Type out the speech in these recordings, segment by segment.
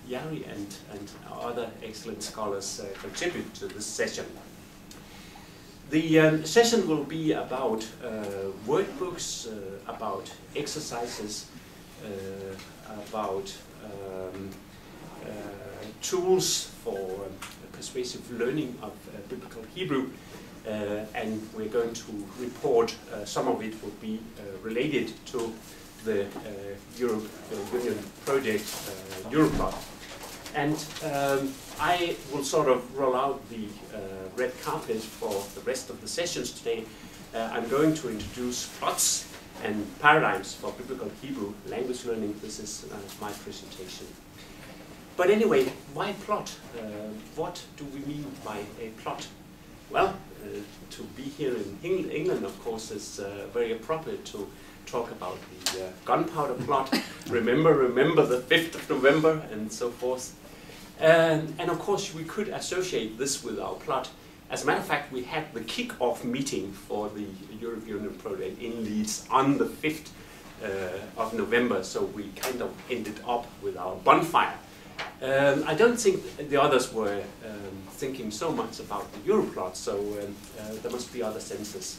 Jari and other excellent scholars contribute to this session. The session will be about workbooks, about exercises, about tools for persuasive learning of biblical Hebrew, and we're going to report some of it will be related to the European Union project, Europlot. And I will sort of roll out the red carpet for the rest of the sessions today. I'm going to introduce plots and paradigms for biblical Hebrew language learning. This is my presentation. But anyway, why plot? What do we mean by a plot? Well, to be here in England, of course, is very appropriate to talk about the gunpowder plot. remember the 5th of November and so forth. And of course, we could associate this with our plot. As a matter of fact, we had the kick-off meeting for the European Union project in Leeds on the 5th of November, so we kind of ended up with our bonfire. I don't think the others were thinking so much about the Europlot, so there must be other senses.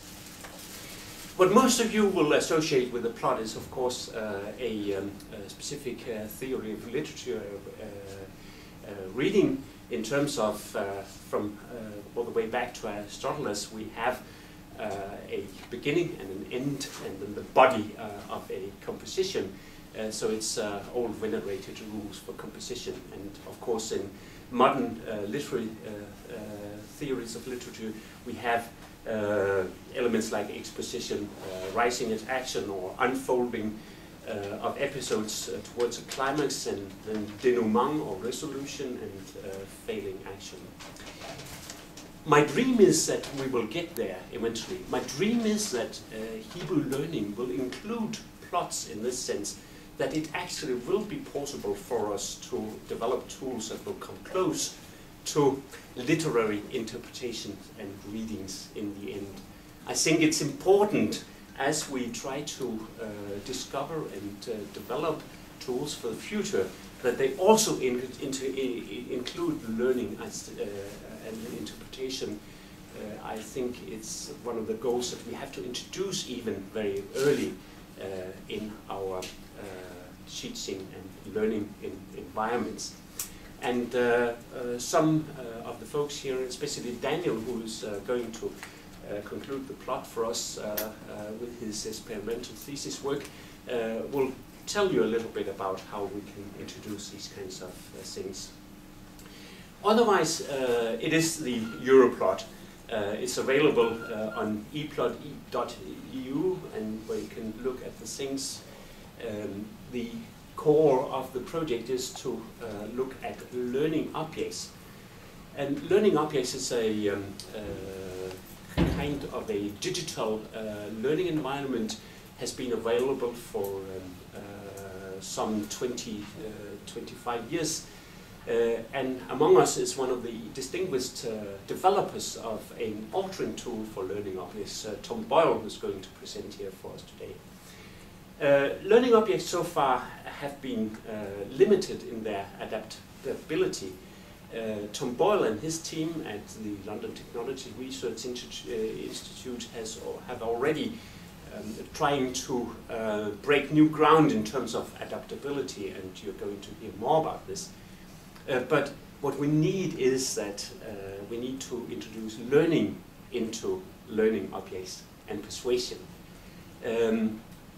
What most of you will associate with the plot is, of course, a specific theory of literature reading. In terms of, from all the way back to Aristotle, we have a beginning and an end, and then the body of a composition. So it's old venerated rules for composition. And of course, in modern literary theories of literature, we have elements like exposition, rising at action, or unfolding of episodes towards a climax, and then denouement or resolution, and failing action. My dream is that we will get there eventually. My dream is that Hebrew learning will include plots in this sense, that it actually will be possible for us to develop tools that will come close to literary interpretations and readings in the end. I think it's important as we try to discover and develop tools for the future that they also include learning as, and interpretation. I think it's one of the goals that we have to introduce even very early in our teaching and learning environments. And some of the folks here, especially Daniel, who is going to conclude the plot for us with his experimental thesis work, will tell you a little bit about how we can introduce these kinds of things. Otherwise, it is the Europlot. It's available on eplot.eu, and where you can look at the things. The core of the project is to look at learning objects. And learning objects is a kind of a digital learning environment, has been available for some 25 years. And among us is one of the distinguished developers of an authoring tool for learning objects, Tom Boyle, who's going to present here for us today. Learning objects so far have been limited in their adaptability. Tom Boyle and his team at the London Technology Research Institute have already trying to break new ground in terms of adaptability, and you're going to hear more about this. But what we need is that we need to introduce learning into learning objects and persuasion.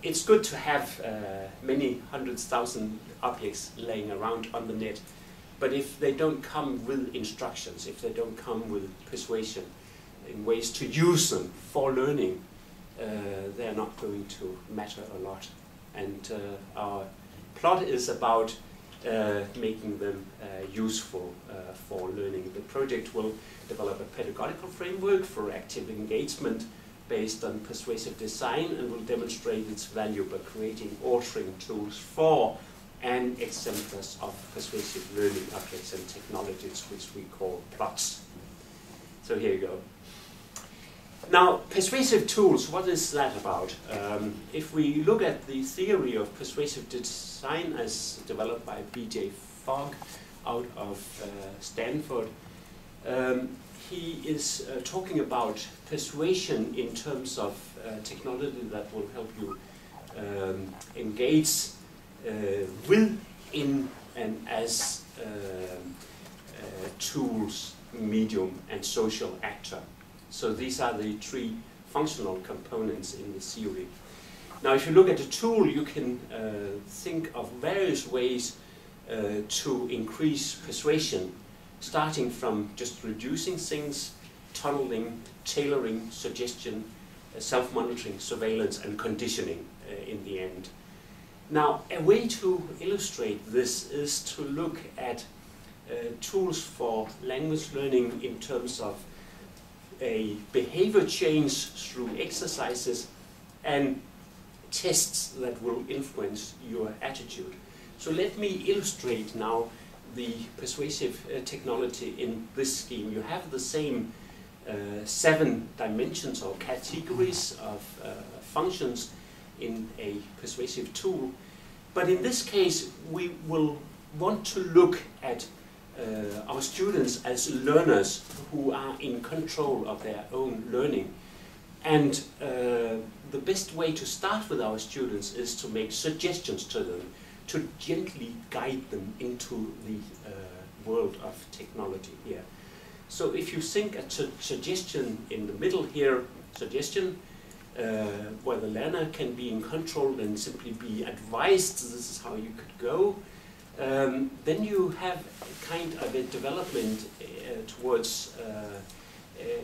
It's good to have many hundreds, thousand objects laying around on the net, but if they don't come with instructions, if they don't come with persuasion in ways to use them for learning, they're not going to matter a lot. And our plot is about making them useful for learning. The project will develop a pedagogical framework for active engagement based on persuasive design, and will demonstrate its value by creating authoring tools for and exemplars of persuasive learning objects and technologies, which we call plots. So here you go. Now, persuasive tools, what is that about? If we look at the theory of persuasive design as developed by B.J. Fogg out of Stanford. He is talking about persuasion in terms of technology that will help you engage with, in, and as tools, medium, and social actor. So these are the three functional components in the theory. Now, if you look at a tool, you can think of various ways to increase persuasion, starting from just reducing things, tunneling, tailoring, suggestion, self-monitoring, surveillance, and conditioning in the end. Now, a way to illustrate this is to look at tools for language learning in terms of a behavior change through exercises and tests that will influence your attitude. So let me illustrate now the persuasive technology in this scheme. You have the same 7 dimensions or categories of functions in a persuasive tool, but in this case we will want to look at our students as learners who are in control of their own learning. And the best way to start with our students is to make suggestions to them, to gently guide them into the world of technology here. So if you think a suggestion in the middle here, suggestion, where the learner can be in control and simply be advised this is how you could go, then you have kind of a development towards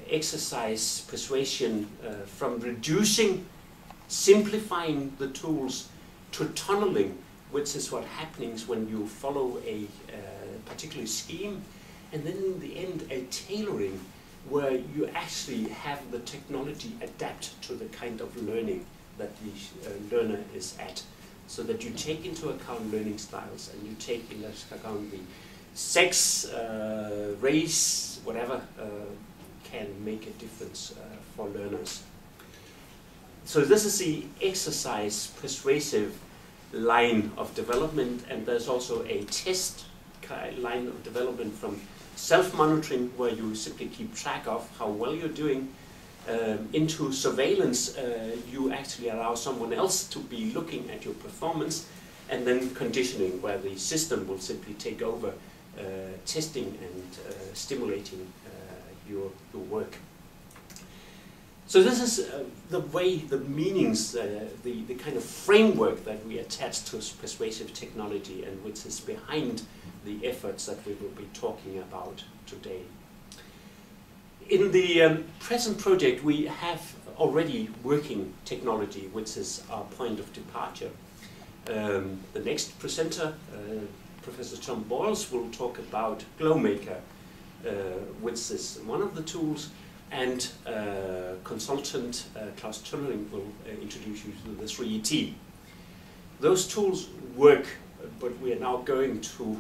exercise persuasion from reducing, simplifying the tools, to tunneling, which is what happens when you follow a particular scheme, and then in the end a tailoring, where you actually have the technology adapt to the kind of learning that the learner is at, so that you take into account learning styles and you take into account the sex, race, whatever can make a difference for learners. So this is the exercise persuasive line of development, and there's also a test line of development from self-monitoring, where you simply keep track of how well you're doing, into surveillance. You actually allow someone else to be looking at your performance, and then conditioning, where the system will simply take over testing and stimulating your work. So this is the way, the meanings, the kind of framework that we attach to persuasive technology, and which is behind the efforts that we will be talking about today. In the present project, we have already working technology, which is our point of departure. The next presenter, Professor Tom Boyles, will talk about GlowMaker, which is one of the tools, and consultant Klaus Tönnerling will introduce you to the 3ET. Those tools work, but we are now going to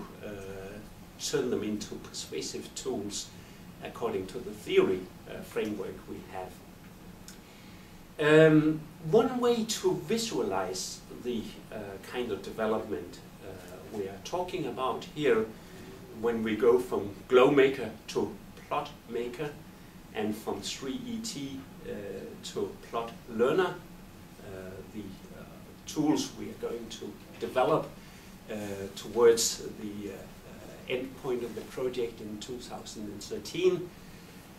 turn them into persuasive tools according to the theory framework we have. One way to visualize the kind of development we are talking about here, when we go from GlowMaker to PlotMaker, and from 3ET to Plot Learner, the tools we are going to develop towards the end point of the project in 2013.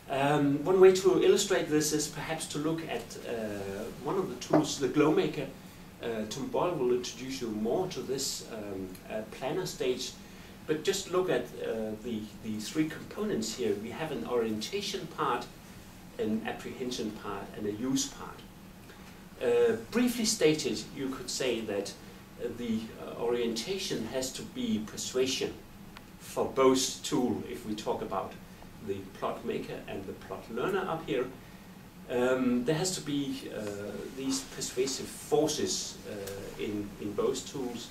One way to illustrate this is perhaps to look at one of the tools, the GlowMaker. Tom Boyle will introduce you more to this planner stage, but just look at the 3 components here. We have an orientation part, an apprehension part, and a use part. Briefly stated, you could say that the orientation has to be persuasion for both tools. If we talk about the Plot Maker and the Plot Learner up here, there has to be these persuasive forces in both tools.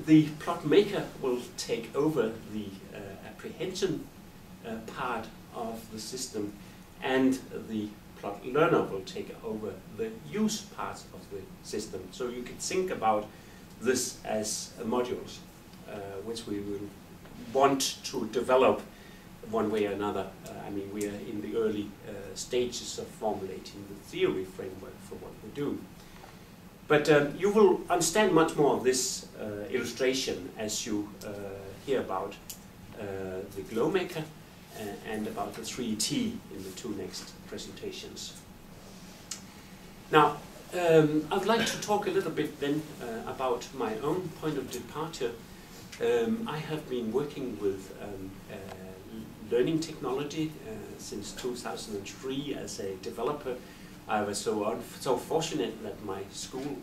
The Plot Maker will take over the apprehension part of the system, and the Plot Learner will take over the use part of the system. So you could think about this as modules. which we will want to develop one way or another. I mean, we are in the early stages of formulating the theory framework for what we do. But you will understand much more of this illustration as you hear about the glow maker and about the 3T in the two next presentations. Now, I'd like to talk a little bit then about my own point of departure. I have been working with learning technology since 2003 as a developer. I was so fortunate that my school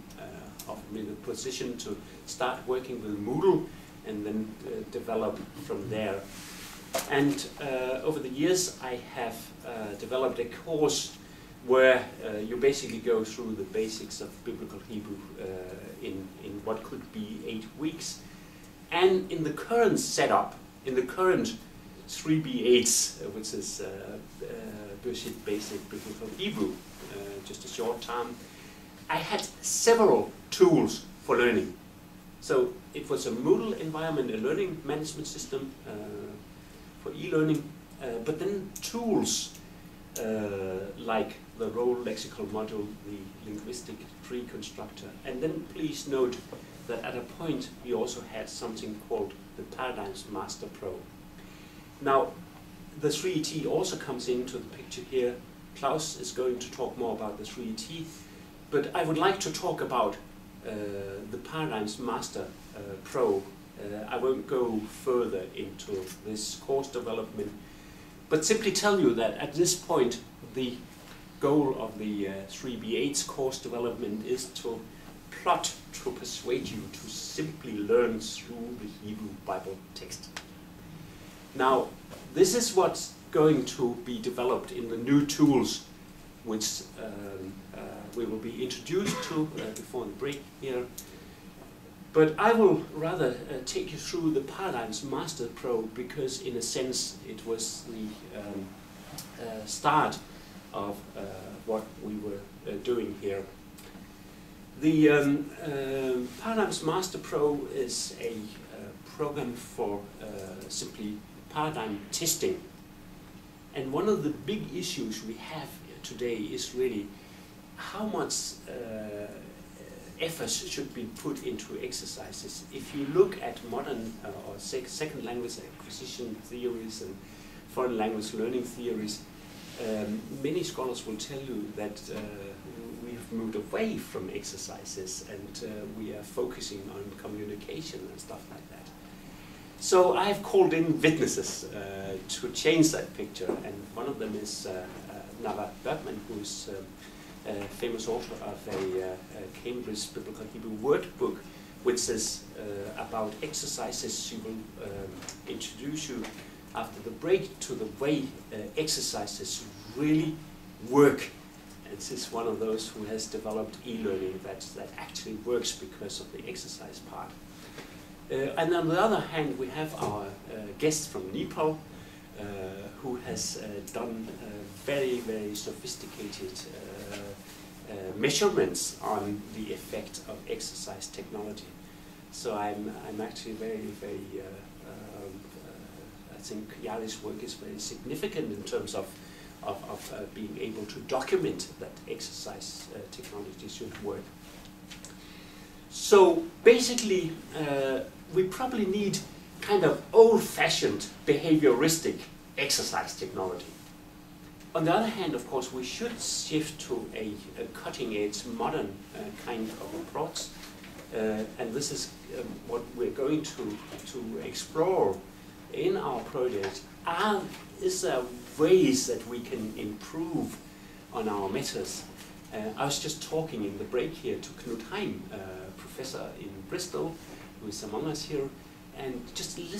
offered me the position to start working with Moodle and then develop from there. And over the years I have developed a course where you basically go through the basics of Biblical Hebrew in what could be 8 weeks. And in the current setup, in the current 3B8s, which is Basic Biblical Hebrew, just a short term, I had several tools for learning. So it was a Moodle environment, a learning management system for e-learning, but then tools like the role lexical module, the linguistic tree constructor, and then please note that at a point we also had something called the Paradigms Master Pro. Now, the 3T also comes into the picture here. Klaus is going to talk more about the 3T, but I would like to talk about the Paradigms Master Pro. I won't go further into this course development, but simply tell you that at this point the goal of the 3B8's course development is to plot to persuade you to simply learn through the Hebrew Bible text. Now, this is what's going to be developed in the new tools which we will be introduced to before the break here. But I will rather take you through the Paradigms Master Pro because in a sense it was the start of what we were doing here. The Paradigms Master Pro is a program for simply paradigm testing. And one of the big issues we have today is really how much effort should be put into exercises. If you look at modern or second language acquisition theories and foreign language learning theories, many scholars will tell you that we have moved away from exercises and we are focusing on communication and stuff like that. So I have called in witnesses to change that picture, and one of them is Nicolai Bergman, who is a famous author of a Cambridge Biblical Hebrew Word Book, which is about exercises. She will introduce you after the break to the way exercises really work. And this is one of those who has developed e-learning that actually works because of the exercise part. And on the other hand, we have our guest from Nepal, who has done very, very sophisticated measurements on the effect of exercise technology. So I'm actually very, very, I think Yari's work is very significant in terms of being able to document that exercise technology should work. So basically, we probably need kind of old-fashioned behavioristic exercise technology. On the other hand, of course, we should shift to a cutting-edge, modern kind of approach. And this is what we're going to explore in our project. Is there ways that we can improve on our methods? I was just talking in the break here to Knut Heim, professor in Bristol, who is among us here, and just listen